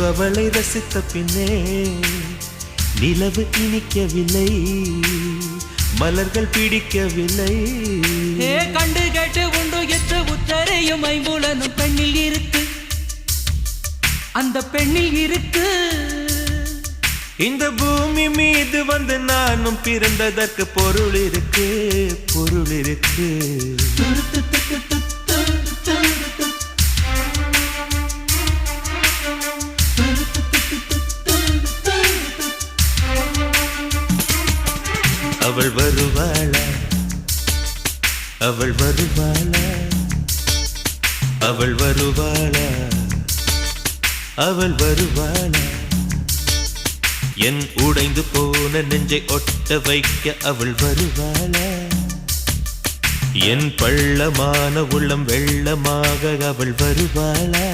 அவளை ரசித்த பின்னே நிலவு இனிக்கவில்லை, மலர்கள் பிடிக்கவில்லை. கண்டு கேட்டு உண்டு எற்று உத்தரையும் ஐம்புலனும் பெண்ணில் இருக்கு, அந்த பெண்ணில் இருக்கு. இந்த பூமி மீது வந்து நானும் பிறந்ததற்கு பொருள் இருக்கு, பொருள் இருக்கு. அவள் வருவாளா, அவள் வருவாளா, அவள் வருவாளா, அவள் வருவாளா. என் உடைந்து போன நெஞ்சை ஒட்ட வைக்க அவள் வருவாளா, என் பள்ளமான உள்ளம் வெள்ளமாக அவள் வருவாளா.